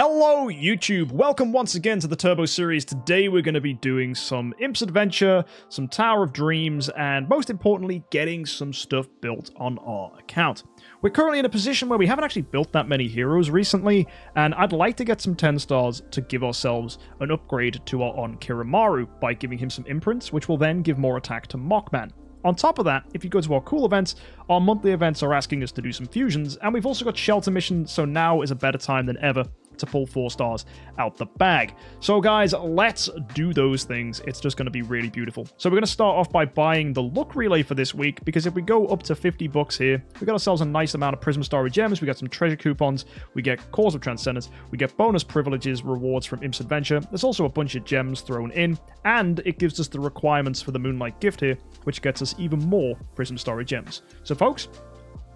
Hello YouTube, welcome once again to the Turbo series. Today we're going to be doing some Imp's Adventure, some Tower of Dreams, and most importantly, getting some stuff built on our account. We're currently in a position where we haven't actually built that many heroes recently, and I'd like to get some 10 stars to give ourselves an upgrade to our Onkirimaru by giving him some imprints, which will then give more attack to Mockman. On top of that, if you go to our cool events, our monthly events are asking us to do some fusions, and we've also got shelter missions, so now is a better time than ever to pull 4 stars out the bag. So guys, let's do those things. It's just going to be really beautiful. So we're going to start off by buying the luck relay for this week, because if we go up to 50 bucks here, we got ourselves a nice amount of Prism Starry Gems, we got some treasure coupons, we get Cause of Transcended, we get bonus privileges, rewards from Imp's Adventure, there's also a bunch of gems thrown in, and it gives us the requirements for the Moonlight Gift here, which gets us even more Prism Starry Gems. So folks,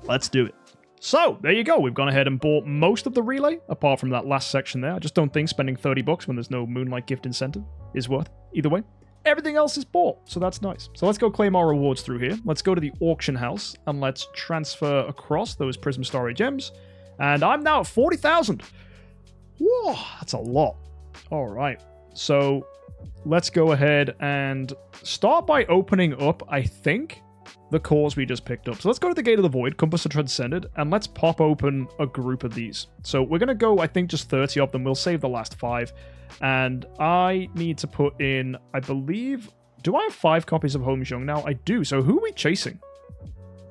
let's do it. So, there you go. We've gone ahead and bought most of the relay, apart from that last section there. I just don't think spending 30 bucks when there's no Moonlight Gift incentive is worth it. Either way, everything else is bought, so that's nice. So let's go claim our rewards through here. Let's go to the auction house, and let's transfer across those Prism Starry Gems. And I'm now at 40,000. Whoa, that's a lot. All right. So, let's go ahead and start by opening up, I think, the cores we just picked up. So let's go to the Gate of the Void, Compass of Transcended, and let's pop open a group of these. So we're going to go, I think, just 30 of them. We'll save the last 5. And I need to put in, I believe, do I have 5 copies of Home Jung now? I do. So who are we chasing?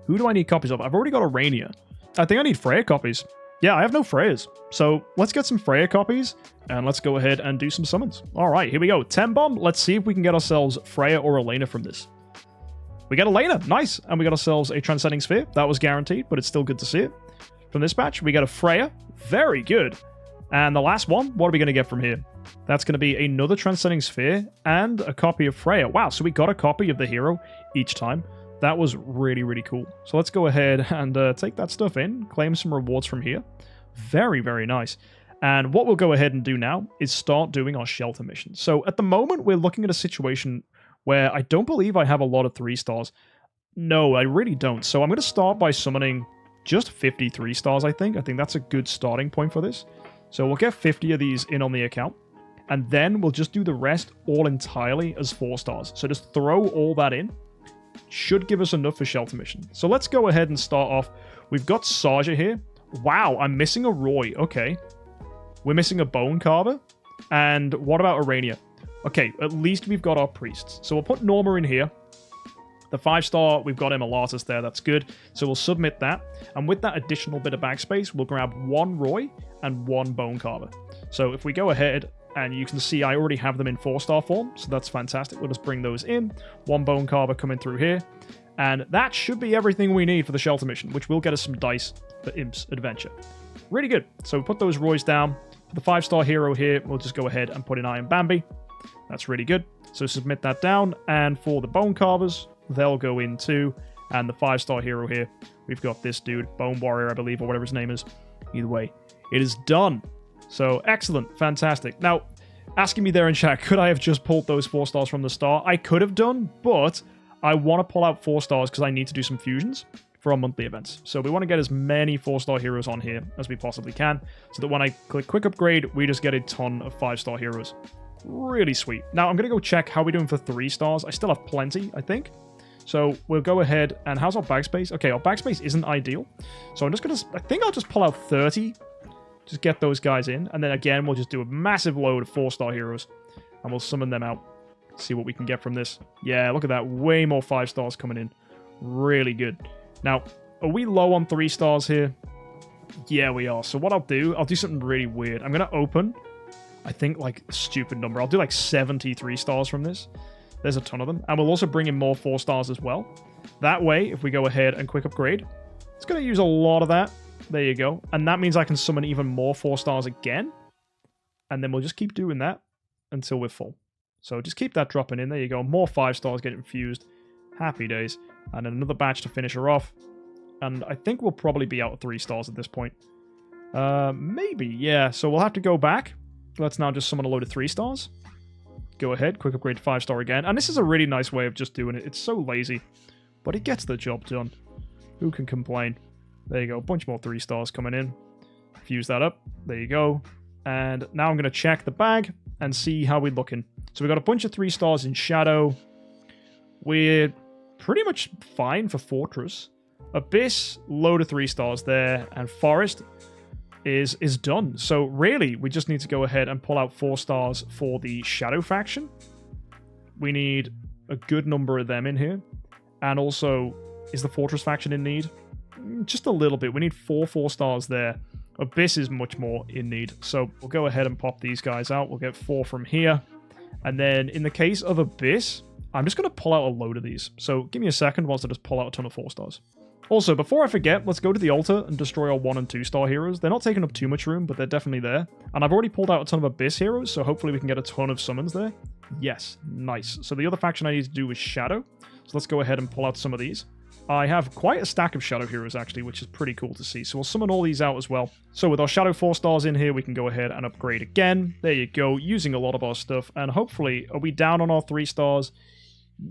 Who do I need copies of? I've already got Arania. I think I need Freya copies. Yeah, I have no Freyas. So let's get some Freya copies, and let's go ahead and do some summons. All right, here we go. 10 bomb. Let's see if we can get ourselves Freya or Elena from this. We got Elena, nice, and we got ourselves a Transcending Sphere. That was guaranteed, but it's still good to see it. From this batch, we got a Freya, very good. And the last one, what are we going to get from here? That's going to be another Transcending Sphere and a copy of Freya. Wow, so we got a copy of the hero each time. That was really, really cool. So let's go ahead and take that stuff in, claim some rewards from here. Very, very nice. And what we'll go ahead and do now is start doing our shelter missions. So at the moment, we're looking at a situation where I don't believe I have a lot of 3 stars. No, I really don't. So I'm going to start by summoning just 53 stars, I think. I think that's a good starting point for this. So we'll get 50 of these in on the account, and then we'll just do the rest all entirely as 4 stars. So just throw all that in. Should give us enough for shelter mission. So let's go ahead and start off. We've got Saja here. Wow, I'm missing a Roy. Okay. We're missing a Bone Carver. And what about Arania? Okay, at least we've got our priests. So we'll put Norma in here. The 5-star, we've got Emulatus there. That's good. So we'll submit that. And with that additional bit of backspace, we'll grab 1 Roy and 1 Bone Carver. So if we go ahead, and you can see I already have them in 4-star form. So that's fantastic. We'll just bring those in. 1 Bone Carver coming through here. And that should be everything we need for the shelter mission, which will get us some dice for Imp's Adventure. Really good. So we put those Roys down. For the 5-star hero here, we'll just go ahead and put in Iron Bambi. That's really good. So submit that down. And for the Bone Carvers, they'll go in too. And the 5-star hero here, we've got this dude, Bone Warrior, I believe, or whatever his name is. Either way, it is done. So excellent. Fantastic. Now, asking me there in chat, could I have just pulled those 4 stars from the start? I could have done, but I want to pull out 4 stars because I need to do some fusions for our monthly events. So we want to get as many 4-star heroes on here as we possibly can, so that when I click quick upgrade, we just get a ton of 5-star heroes. Really sweet. Now, I'm going to go check how we're doing for 3 stars. I still have plenty, I think. So we'll go ahead, and how's our backspace? Okay, our backspace isn't ideal. So I'm just going to, I think I'll just pull out 30. Just get those guys in. And then again, we'll just do a massive load of 4-star heroes. And we'll summon them out. See what we can get from this. Yeah, look at that. Way more 5 stars coming in. Really good. Now, are we low on 3 stars here? Yeah, we are. So what I'll do something really weird. I'm going to open, I think, like, a stupid number. I'll do, like, 73 stars from this. There's a ton of them. And we'll also bring in more 4 stars as well. That way, if we go ahead and quick upgrade, it's going to use a lot of that. There you go. And that means I can summon even more 4 stars again. And then we'll just keep doing that until we're full. So just keep that dropping in. There you go. More 5 stars getting infused. Happy days. And then another batch to finish her off. And I think we'll probably be out of 3 stars at this point. Maybe, yeah. So we'll have to go back. Let's now just summon a load of 3 stars. Go ahead, quick upgrade to 5-star again. And this is a really nice way of just doing it. It's so lazy, but it gets the job done. Who can complain? There you go, a bunch more 3 stars coming in. Fuse that up. There you go. And now I'm going to check the bag and see how we're looking. So we got a bunch of 3 stars in Shadow. We're pretty much fine for Fortress. Abyss, load of 3 stars there. And Forest is done. So really, we just need to go ahead and pull out 4 stars for the Shadow faction. We need a good number of them in here. And also, is the Fortress faction in need? Just a little bit. We need 4 stars there. Abyss is much more in need. So we'll go ahead and pop these guys out. We'll get 4 from here. And then in the case of Abyss, I'm just going to pull out a load of these. So give me a second whilst I just pull out a ton of 4 stars. Also, before I forget, let's go to the altar and destroy our 1 and 2 star heroes. They're not taking up too much room, but they're definitely there. And I've already pulled out a ton of Abyss heroes, so hopefully we can get a ton of summons there. Yes, nice. So the other faction I need to do is Shadow. So let's go ahead and pull out some of these. I have quite a stack of Shadow heroes, actually, which is pretty cool to see. So we'll summon all these out as well. So with our Shadow 4 stars in here, we can go ahead and upgrade again. There you go, using a lot of our stuff. And hopefully, are we down on our 3 stars?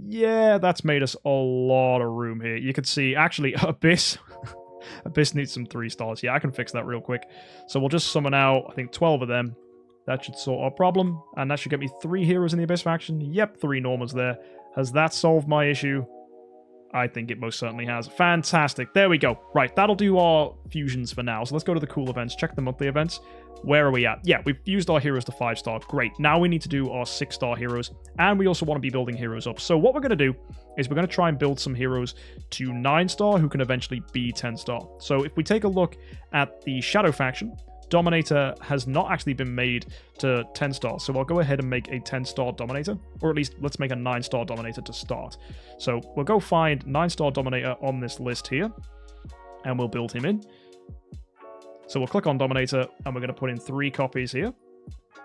Yeah, that's made us a lot of room here. You can see, actually, Abyss. Abyss needs some 3 stars. Yeah, I can fix that real quick. So we'll just summon out, I think, 12 of them. That should sort our problem. And that should get me 3 heroes in the Abyss faction. Yep, 3 Normas there. Has that solved my issue? I think it most certainly has. Fantastic. There we go. Right, that'll do our fusions for now. So let's go to the cool events. Check the monthly events. Where are we at? Yeah, we've used our heroes to 5-star. Great. Now we need to do our 6-star heroes. And we also want to be building heroes up. So what we're going to do is we're going to try and build some heroes to 9-star who can eventually be 10-star. So if we take a look at the Shadow faction, Dominator has not actually been made to 10 stars, so I'll go ahead and make a 10-star Dominator, or at least let's make a 9-star Dominator to start. So we'll go find 9-star Dominator on this list here, and we'll build him in. So we'll click on Dominator, and we're going to put in 3 copies here,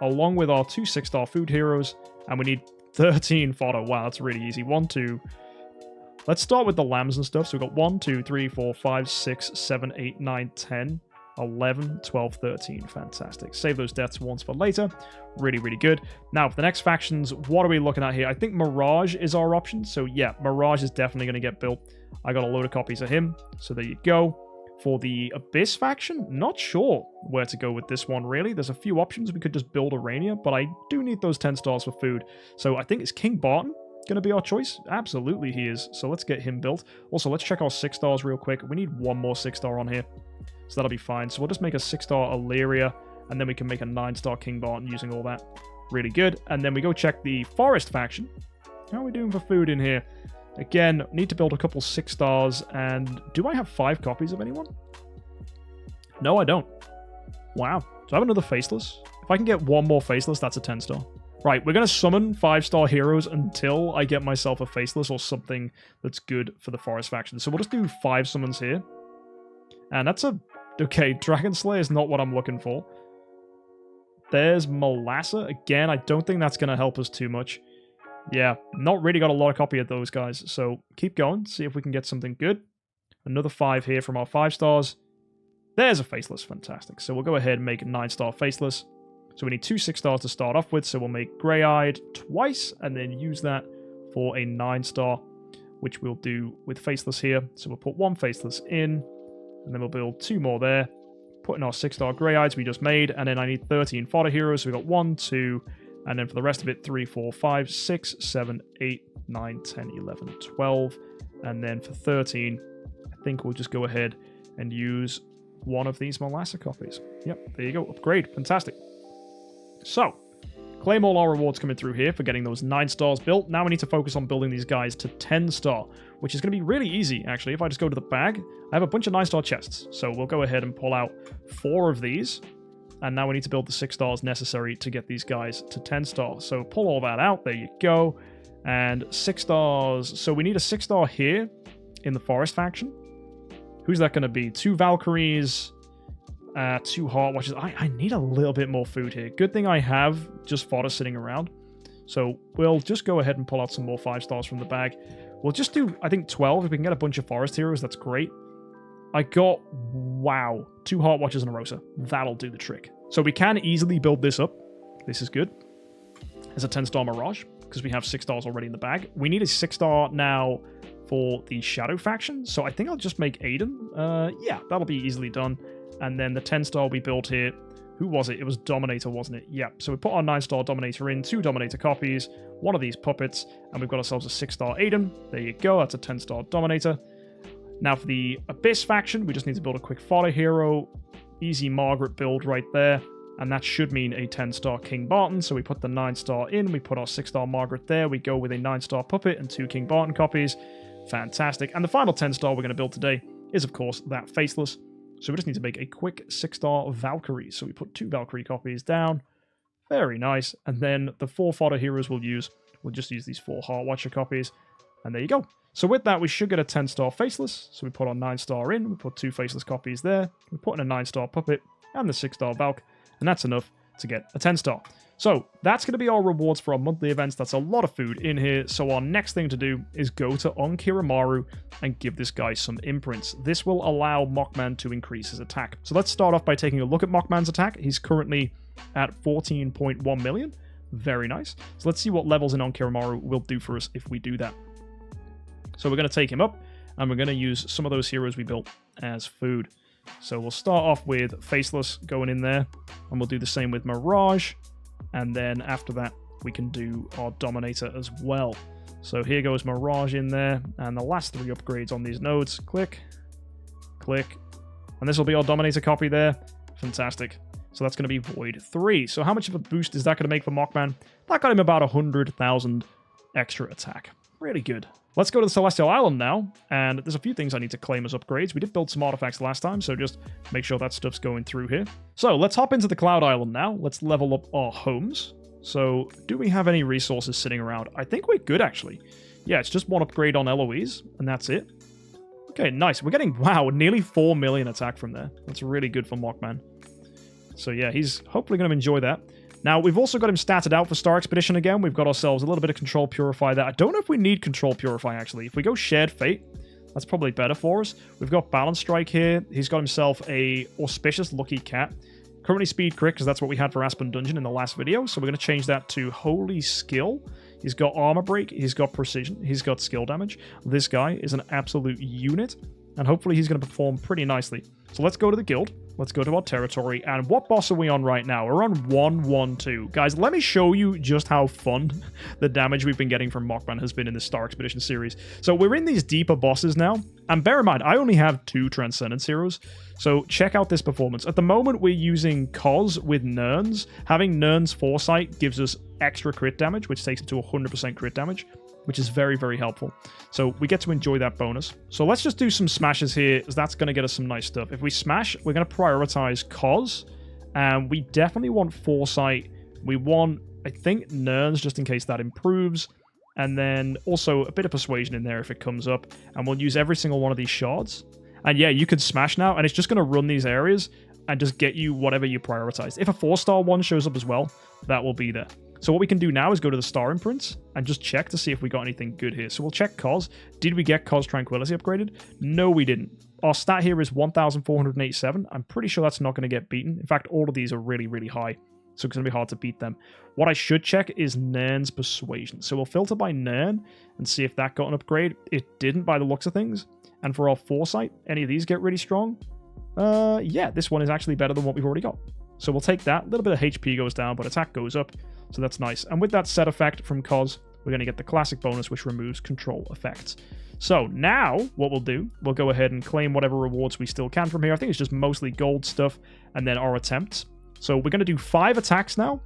along with our 2 6-star food heroes, and we need 13 fodder. Wow, that's really easy. 1, 2... Let's start with the lambs and stuff. So we've got 1, 2, 3, 4, 5, 6, 7, 8, 9, 10... 11, 12, 13. Fantastic. Save those deaths once for later. Really, really good. Now, for the next factions, what are we looking at here? I think Mirage is our option. So, yeah, Mirage is definitely going to get built. I got a load of copies of him. So, there you go. For the Abyss faction, not sure where to go with this one, really. There's a few options. We could just build Arania, but I do need those 10 stars for food. So, I think it's King Barton going to be our choice? Absolutely, he is. So, let's get him built. Also, let's check our 6 stars real quick. We need 1 more 6-star on here. So that'll be fine. So we'll just make a 6-star Illyria, and then we can make a 9-star King Barton using all that. Really good. And then we go check the Forest faction. How are we doing for food in here? Again, need to build a couple 6 stars, and do I have 5 copies of anyone? No, I don't. Wow. So I have another Faceless. If I can get 1 more Faceless, that's a 10-star. Right, we're going to summon 5-star heroes until I get myself a Faceless or something that's good for the Forest faction. So we'll just do 5 summons here. And that's a... Okay, Dragon Slayer is not what I'm looking for. There's Molassa. Again, I don't think that's going to help us too much. Yeah, not really got a lot of copy of those guys. So keep going, see if we can get something good. Another 5 here from our 5 stars. There's a Faceless. Fantastic. So we'll go ahead and make a 9-star Faceless. So we need 2 6-stars to start off with. So we'll make Grey-Eyed twice and then use that for a 9-star, which we'll do with Faceless here. So we'll put 1 Faceless in. And then we'll build 2 more there. Put in our 6-star Grey-Eyes we just made. And then I need 13 fodder heroes. So we've got 1, 2, and then for the rest of it, 3, 4, 5, 6, 7, 8, 9, 10, 11, 12. And then for 13, I think we'll just go ahead and use 1 of these Molassa copies. Yep, there you go. Upgrade. Fantastic. So, claim all our rewards coming through here for getting those 9 stars built. Now we need to focus on building these guys to 10-star, which is going to be really easy, actually. If I just go to the bag, I have a bunch of 9-star chests. So we'll go ahead and pull out 4 of these. And now we need to build the 6 stars necessary to get these guys to 10 stars. So pull all that out. There you go. And 6 stars. So we need a 6-star here in the Forest faction. Who's that going to be? 2 Valkyries, 2 Heart Watchers. I need a little bit more food here. Good thing I have just fodder sitting around. So we'll just go ahead and pull out some more 5 stars from the bag. We'll just do, I think, 12. If we can get a bunch of Forest heroes, that's great. I got, wow, 2 Heart Watchers and a Rosa. That'll do the trick. So we can easily build this up. This is good. There's a 10-star Mirage, because we have 6 stars already in the bag. We need a 6-star now for the Shadow faction. So I think I'll just make Aiden. Yeah, that'll be easily done. And then the 10-star we built here Who was it? It was Dominator, wasn't it? Yep. So we put our 9-star Dominator in, 2 Dominator copies, 1 of these puppets, and we've got ourselves a 6-star Aiden. There you go. That's a 10-star Dominator. Now for the Abyss faction, we just need to build a quick fodder hero. Easy Margaret build right there. And that should mean a 10-star King Barton. So we put the 9-star in, we put our 6-star Margaret there. We go with a 9-star puppet and 2 King Barton copies. Fantastic. And the final 10-star we're going to build today is, of course, that Faceless. So we just need to make a quick 6-star Valkyrie. So we put 2 Valkyrie copies down. Very nice. And then the 4 fodder heroes we'll just use these 4 Heart Watcher copies. And there you go. So with that, we should get a 10-star Faceless. So we put our 9-star in. We put 2 Faceless copies there. We put in a 9-star Puppet and the 6-star Valk. And that's enough to get a 10-star. So that's going to be our rewards for our monthly events. That's a lot of food in here. So our next thing to do is go to Onkirimaru and give this guy some imprints. This will allow Mockman to increase his attack. So let's start off by taking a look at Mockman's attack. He's currently at 14.1 million. Very nice. So let's see what levels in Onkirimaru will do for us if we do that. So we're going to take him up, and we're going to use some of those heroes we built as food. So we'll start off with Faceless going in there, and we'll do the same with Mirage. And then after that, we can do our Dominator as well. So here goes Mirage in there. And the last 3 upgrades on these nodes. Click. Click. And this will be our Dominator copy there. Fantastic. So that's going to be Void 3. So how much of a boost is that going to make for Mockman? That got him about 100,000 extra attack. Really good. Let's go to the Celestial Island now, and there's a few things I need to claim as upgrades. We did build some artifacts last time, so just make sure that stuff's going through here. So let's hop into the Cloud Island now. Let's level up our homes. So do we have any resources sitting around? I think we're good, actually. Yeah, it's just 1 upgrade on Eloise, and that's it. Okay, nice. We're getting, wow, nearly 4 million attack from there. That's really good for Mockman. So yeah, he's hopefully going to enjoy that. Now, we've also got him statted out for Star Expedition again. We've got ourselves a little bit of Control Purify there. I don't know if we need Control Purify, actually. If we go Shared Fate, that's probably better for us. We've got Balance Strike here. He's got himself a Auspicious Lucky Cat. Currently Speed Crit, because that's what we had for Aspen Dungeon in the last video. So we're going to change that to Holy Skill. He's got Armor Break. He's got Precision. He's got Skill Damage. This guy is an absolute unit. And hopefully he's going to perform pretty nicely. So let's go to the guild. Let's go to our territory. And what boss are we on right now? We're on 112. Guys, let me show you just how fun the damage we've been getting from Mockman has been in this Star Expedition series. So we're in these deeper bosses now. And bear in mind, I only have 2 Transcended heroes. So check out this performance. At the moment, we're using Cos with Nerns. Having Nerns Foresight gives us extra crit damage, which takes it to 100% crit damage, which is very, very helpful. So we get to enjoy that bonus. So let's just do some smashes here, as that's going to get us some nice stuff. If we smash, we're going to prioritize Cos, and we definitely want Foresight. We want, I think, Nerns, just in case that improves, and then also a bit of Persuasion in there if it comes up, and we'll use every single one of these shards. And yeah, you can smash now, and it's just going to run these areas and just get you whatever you prioritize. If a 4-star one shows up as well, that will be there. So what we can do now is go to the Star Imprints and just check to see if we got anything good here. So we'll check Cos. Did we get Cos Tranquility upgraded? No, we didn't. Our stat here is 1,487. I'm pretty sure that's not going to get beaten. In fact, all of these are really, really high, so it's going to be hard to beat them. What I should check is Nern's Persuasion. So we'll filter by Nern and see if that got an upgrade. It didn't by the looks of things. And for our Foresight, any of these get really strong? Yeah, this one is actually better than what we've already got. So we'll take that. A little bit of HP goes down, but attack goes up. So that's nice. And with that set effect from Cos, we're going to get the classic bonus, which removes control effects. So now what we'll do, we'll go ahead and claim whatever rewards we still can from here. I think it's just mostly gold stuff and then our attempts. So we're going to do 5 attacks now,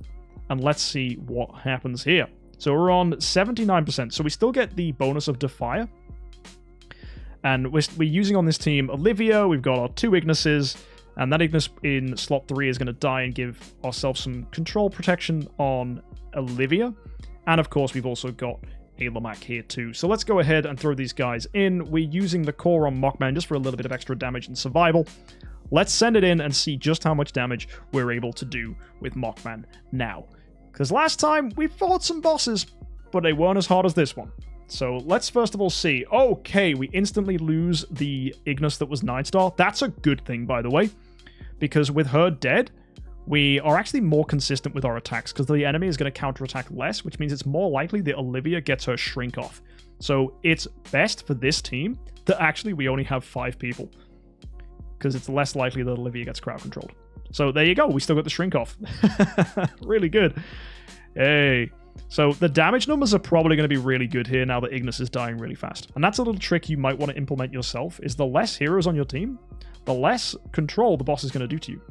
and let's see what happens here. So we're on 79%. So we still get the bonus of Defier. And we're using on this team Olivia. We've got our 2 Ignises. And that Ignis in slot 3 is going to die and give ourselves some control protection on Olivia. And of course, we've also got a Lamak here too. So let's go ahead and throw these guys in. We're using the core on Mockman just for a little bit of extra damage and survival. Let's send it in and see just how much damage we're able to do with Mockman now. Because last time we fought some bosses, but they weren't as hard as this one. So let's first of all see. Okay, we instantly lose the Ignis that was 9-star. That's a good thing, by the way. Because with her dead, we are actually more consistent with our attacks because the enemy is going to counterattack less, which means it's more likely that Olivia gets her shrink off. So it's best for this team that actually we only have 5 people because it's less likely that Olivia gets crowd controlled. So there you go. We still got the shrink off. Really good. Hey. So the damage numbers are probably going to be really good here now that Ignis is dying really fast. And that's a little trick you might want to implement yourself, is the less heroes on your team, the less control the boss is going to do to you.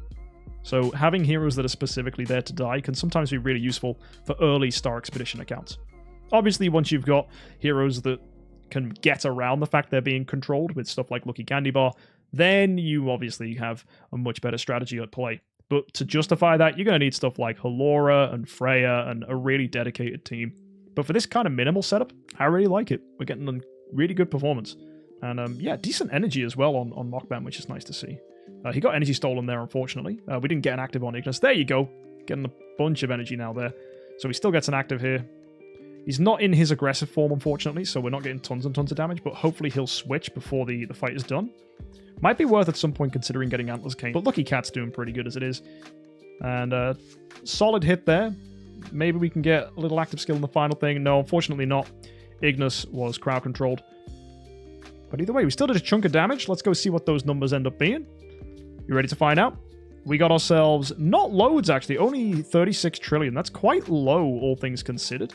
So having heroes that are specifically there to die can sometimes be really useful for early Star Expedition accounts. Obviously, once you've got heroes that can get around the fact they're being controlled with stuff like Lucky Candy Bar, then you obviously have a much better strategy at play. But to justify that, you're going to need stuff like Halora and Freya and a really dedicated team. But for this kind of minimal setup, I really like it. We're getting a really good performance. And yeah, decent energy as well on Mockman, which is nice to see. He got energy stolen there, unfortunately. We didn't get an active on Ignis. There you go. Getting a bunch of energy now there. So he still gets an active here. He's not in his aggressive form, unfortunately, so we're not getting tons and tons of damage, but hopefully he'll switch before the fight is done. Might be worth at some point considering getting Antlers Cane, but Lucky Cat's doing pretty good as it is. And solid hit there. Maybe we can get a little active skill in the final thing. No, unfortunately not. Ignis was crowd controlled. But either way, we still did a chunk of damage. Let's go see what those numbers end up being. You ready to find out? We got ourselves, not loads actually, only 36 trillion. That's quite low, all things considered.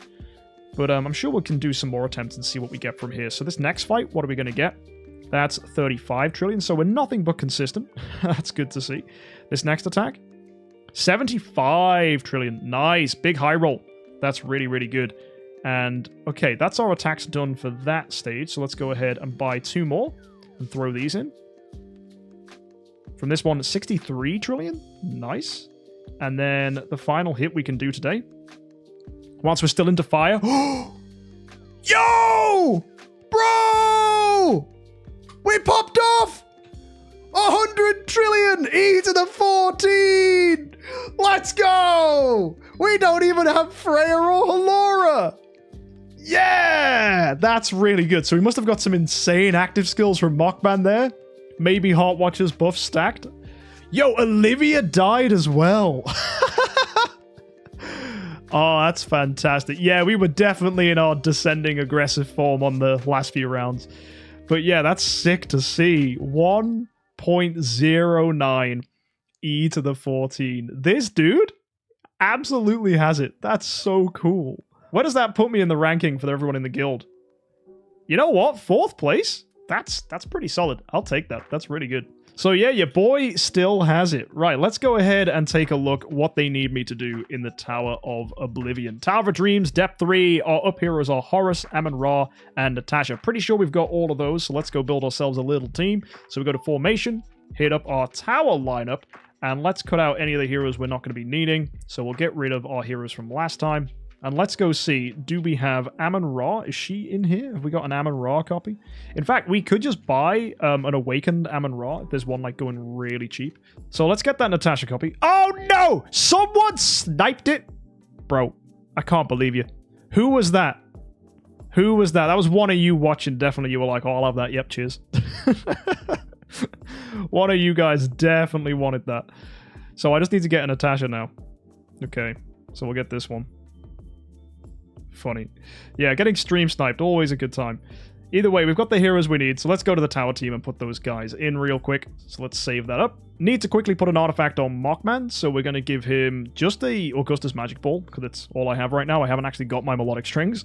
But I'm sure we can do some more attempts and see what we get from here. So this next fight, what are we going to get? That's 35 trillion, so we're nothing but consistent. That's good to see. This next attack, 75 trillion. Nice, big high roll. That's really, really good. And, okay, that's our attacks done for that stage. So let's go ahead and buy 2 more and throw these in. From this one, 63 trillion. Nice. And then the final hit we can do today, once we're still into fire. Yo! Bro! We popped off! 100 trillion! E to the 14! Let's go! We don't even have Freya or Halora! Yeah! That's really good. So we must have got some insane active skills from Mockman there. Maybe Heart Watcher's buff stacked. Yo, Olivia died as well. Oh, that's fantastic. Yeah, we were definitely in our descending aggressive form on the last few rounds. But yeah, that's sick to see. 1.09 E to the 14. This dude absolutely has it. That's so cool. Where does that put me in the ranking for everyone in the guild? You know what? 4th place? That's pretty solid. I'll take that. That's really good. So yeah, your boy still has it. Right, let's go ahead and take a look what they need me to do in the Tower of Oblivion. Tower of Dreams, Depth 3. Our up heroes are Horus, Amun-Ra, and Natasha. Pretty sure we've got all of those, so let's go build ourselves a little team. So we go to Formation, hit up our Tower lineup, and let's cut out any of the heroes we're not going to be needing. So we'll get rid of our heroes from last time. And let's go see, do we have Amun-Ra? Is she in here? Have we got an Amun-Ra copy? In fact, we could just buy an Awakened Amun-Ra if there's one like going really cheap. So let's get that Natasha copy. Oh no! Someone sniped it! Bro, I can't believe you. Who was that? Who was that? That was one of you watching, definitely. You were like, oh, I'll have that. Yep, cheers. One of you guys definitely wanted that. So I just need to get a Natasha now. Okay, so we'll get this one. Funny. Yeah, getting stream sniped, always a good time. Either way, we've got the heroes we need, so let's go to the tower team and put those guys in real quick. So let's save that up. Need to quickly put an artifact on Mockman, so we're going to give him just the Augustus Magic Ball, because that's all I have right now. I haven't actually got my Melodic Strings.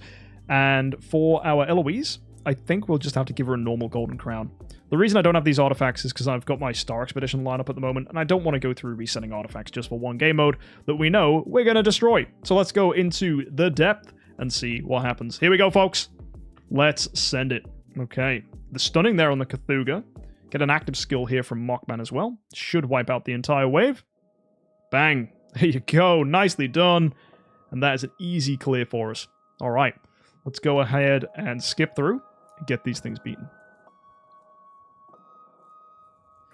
And for our Eloise, I think we'll just have to give her a normal Golden Crown. The reason I don't have these artifacts is because I've got my Star Expedition lineup at the moment, and I don't want to go through resetting artifacts just for one game mode that we know we're going to destroy. So let's go into the depth and see what happens. Here we go, folks. Let's send it. Okay. The stunning there on the Cthulhu. Get an active skill here from Mockman as well. Should wipe out the entire wave. Bang. There you go. Nicely done. And that is an easy clear for us. All right. Let's go ahead and skip through and get these things beaten.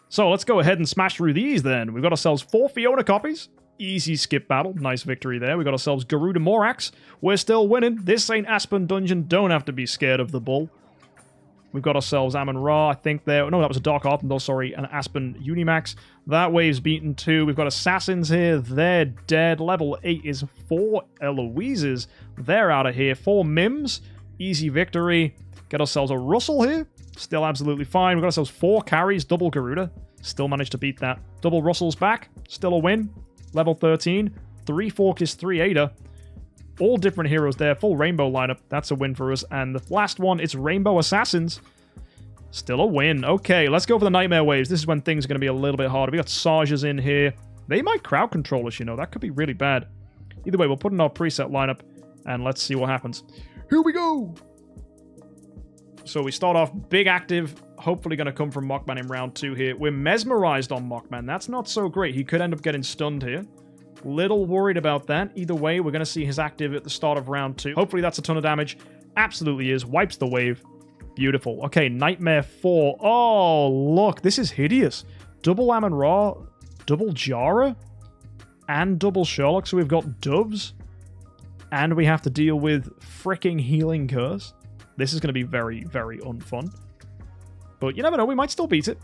So let's go ahead and smash through these then. We've got ourselves 4 Fiona copies. Easy skip battle. Nice victory there. We got ourselves Garuda Morax. We're still winning. This ain't Aspen Dungeon. Don't have to be scared of the bull. We've got ourselves Amun-Ra, I think there. No, that was a Dark Artendal, sorry. And Aspen Unimax. That wave's beaten too. We've got Assassins here. They're dead. Level 8 is 4 Eloises. They're out of here. 4 Mims. Easy victory. Get ourselves a Russell here. Still absolutely fine. We've got ourselves 4 carries. Double Garuda. Still managed to beat that. Double Russell's back. Still a win. Level 13. 3 Forkis, 3 Ada. All different heroes there. Full rainbow lineup. That's a win for us. And the last one, it's Rainbow Assassins. Still a win. Okay, let's go for the Nightmare Waves. This is when things are going to be a little bit harder. We got Sajas in here. They might crowd control us, you know. That could be really bad. Either way, we'll put in our preset lineup, and let's see what happens. Here we go! So we start off big active. Hopefully going to come from Mockman in round 2 here. We're mesmerized on Mockman. That's not so great. He could end up getting stunned here. Little worried about that. Either way, we're going to see his active at the start of round 2. Hopefully that's a ton of damage. Absolutely is. Wipes the wave. Beautiful. Okay, Nightmare 4. Oh, look. This is hideous. Double Amun-Ra, double Jara, and double Sherlock. So we've got Doves. And we have to deal with fricking Healing Curse. This is going to be very, very unfun. But you never know. We might still beat it.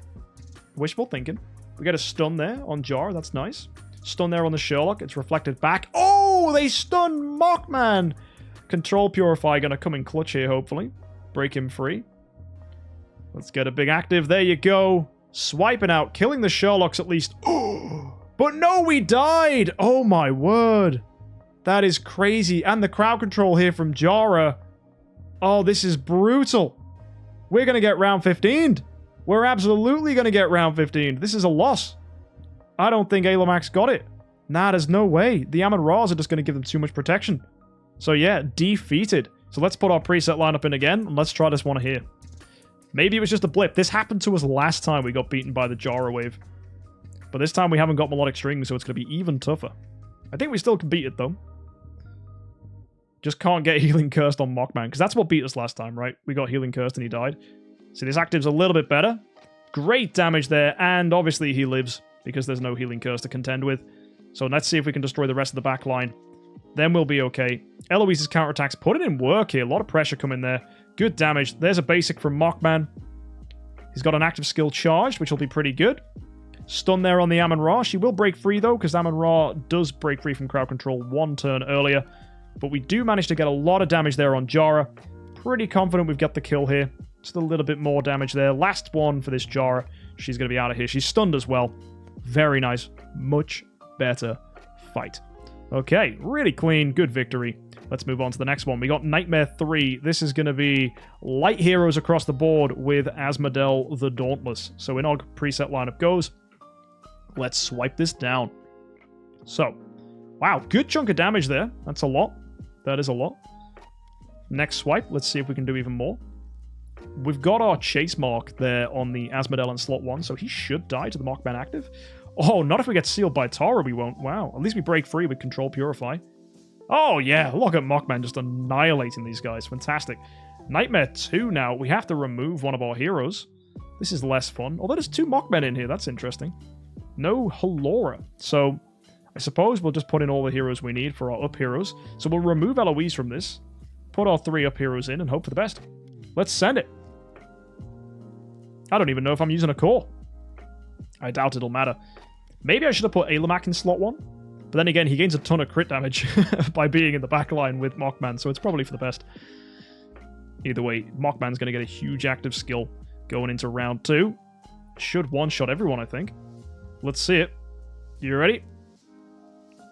Wishful thinking. We get a stun there on Jara. That's nice. Stun there on the Sherlock. It's reflected back. Oh, they stun Mockman. Control Purify going to come in clutch here, hopefully. Break him free. Let's get a big active. There you go. Swiping out. Killing the Sherlocks at least. Oh, but no, we died. Oh, my word. That is crazy. And the crowd control here from Jara. Oh, this is brutal. We're going to get round 15'd. We're absolutely going to get round 15'd. This is a loss. I don't think Alamax got it. Nah, there's no way. The Amun-Ras are just going to give them too much protection. So yeah, defeated. So let's put our preset lineup in again, and let's try this one here. Maybe it was just a blip. This happened to us last time we got beaten by the Jara wave. But this time we haven't got Melodic Strings, so it's going to be even tougher. I think we still can beat it, though. Just can't get Healing Cursed on Mockman, because that's what beat us last time, right? We got Healing Cursed and he died. So this active's a little bit better. Great damage there, and obviously he lives, because there's no Healing Curse to contend with. So let's see if we can destroy the rest of the back line. Then we'll be okay. Eloise's counterattacks putting in work here. A lot of pressure coming there. Good damage. There's a basic from Mockman. He's got an active skill charged, which will be pretty good. Stun there on the Amun-Ra. She will break free, though, because Amun-Ra does break free from crowd control 1 turn earlier. But we do manage to get a lot of damage there on Jara. Pretty confident we've got the kill here. Just a little bit more damage there. Last one for this Jara. She's going to be out of here. She's stunned as well. Very nice. Much better fight. Okay, really clean. Good victory. Let's move on to the next one. We got Nightmare 3. This is going to be light heroes across the board with Asmodel the Dauntless. So in our preset lineup goes. Let's swipe this down. So, wow, good chunk of damage there. That's a lot. That is a lot. Next swipe. Let's see if we can do even more. We've got our chase mark there on the Asmodel in slot 1, so he should die to the Mockman active. Oh, not if we get sealed by Tara, we won't. Wow, at least we break free with Control Purify. Oh, yeah, look at Mockman just annihilating these guys. Fantastic. Nightmare 2 now. We have to remove one of our heroes. This is less fun. Although there's 2 Mockmen in here. That's interesting. No Halora. So, I suppose we'll just put in all the heroes we need for our up heroes. So we'll remove Eloise from this. Put our 3 up heroes in and hope for the best. Let's send it. I don't even know if I'm using a core. I doubt it'll matter. Maybe I should have put Alamac in slot 1. But then again, he gains a ton of crit damage by being in the back line with Mockman, so it's probably for the best. Either way, Mockman's going to get a huge active skill going into round 2. Should one-shot everyone, I think. Let's see it. You ready?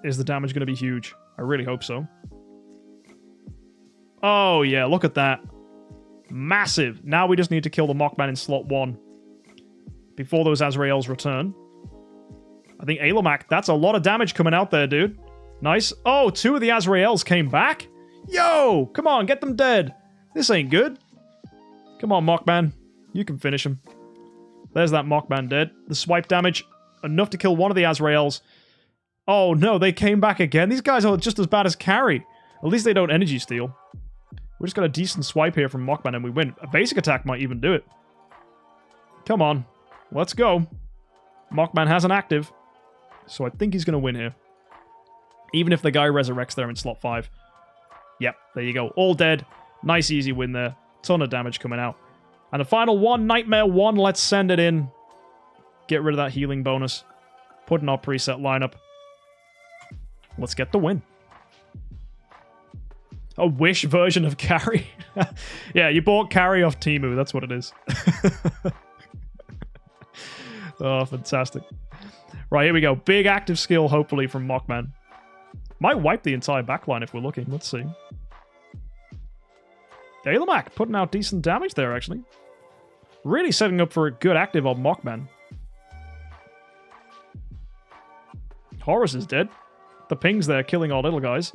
Is the damage going to be huge? I really hope so. Oh, yeah, look at that. Massive. Now we just need to kill the Mockman in slot 1 before those Azraels return. I think Alamac, that's a lot of damage coming out there, dude. Nice. Oh, 2 of the Azraels came back? Yo! Come on, get them dead. This ain't good. Come on, Mockman. You can finish him. There's that Mockman dead. The swipe damage, enough to kill one of the Azraels. Oh, no, they came back again. These guys are just as bad as Carry. At least they don't energy steal. We just got a decent swipe here from Mockman and we win. A basic attack might even do it. Come on. Let's go. Mockman has an active. So I think he's going to win here. Even if the guy resurrects there in slot 5. Yep, there you go. All dead. Nice easy win there. Ton of damage coming out. And the final one, Nightmare 1. Let's send it in. Get rid of that healing bonus. Put in our preset lineup. Let's get the win. A Wish version of Carry. Yeah, you bought Carry off Temu. That's what it is. Oh, fantastic. Right, here we go. Big active skill, hopefully, from Mockman. Might wipe the entire backline if we're looking. Let's see. Dalamak putting out decent damage there, actually. Really setting up for a good active on Mockman. Horus is dead. The ping's there, killing our little guys.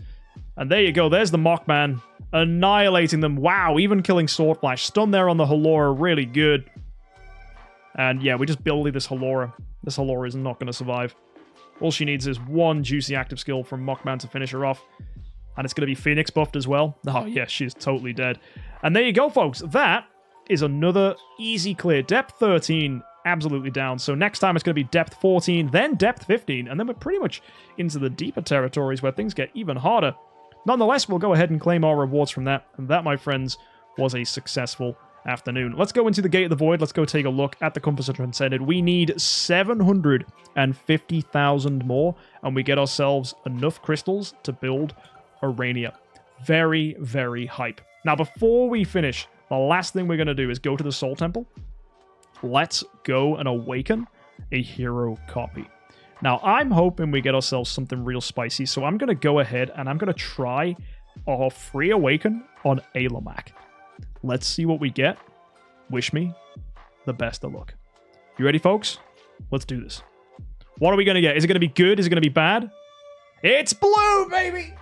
And there you go. There's the Mockman. Annihilating them. Wow, even killing Swordflash. Stun there on the Halora. Really good. And yeah, we just bully this Halora. This Halora is not going to survive. All she needs is one juicy active skill from Mockman to finish her off. And it's going to be Phoenix buffed as well. Oh yeah, she's totally dead. And there you go, folks. That is another easy clear. Depth 13, absolutely down. So next time it's going to be depth 14, then depth 15. And then we're pretty much into the deeper territories where things get even harder. Nonetheless, we'll go ahead and claim our rewards from that. And that, my friends, was a successful afternoon. Let's go into the Gate of the Void. Let's go take a look at the Compass of Transcended. We need 750,000 more, and we get ourselves enough crystals to build Arania. Very, very hype. Now, before we finish, the last thing we're going to do is go to the Soul Temple. Let's go and awaken a hero copy. Now, I'm hoping we get ourselves something real spicy, so I'm going to go ahead and I'm going to try our free awaken on Alamak. Let's see what we get. Wish me the best of luck. You ready, folks? Let's do this. What are we going to get? Is it going to be good? Is it going to be bad? It's blue, baby!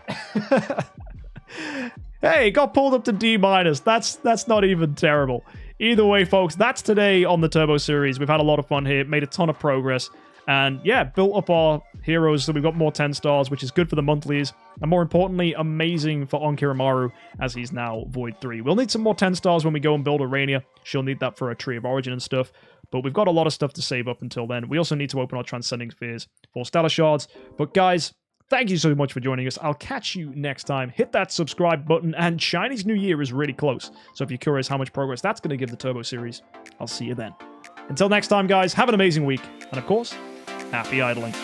Hey, it got pulled up to D-. That's not even terrible. Either way, folks, that's today on the Turbo series. We've had a lot of fun here, made a ton of progress, and yeah, built up our heroes so we've got more 10 stars, which is good for the monthlies, and more importantly, amazing for Onkirimaru, as he's now Void 3. We'll need some more 10 stars when we go and build Arania. She'll need that for a Tree of Origin and stuff, but we've got a lot of stuff to save up until then. We also need to open our Transcending Spheres for Stellar Shards. But guys, thank you so much for joining us. I'll catch you next time. Hit that subscribe button, and Chinese New Year is really close. So if you're curious how much progress that's going to give the Turbo series, I'll see you then. Until next time, guys, have an amazing week. And of course, happy idling.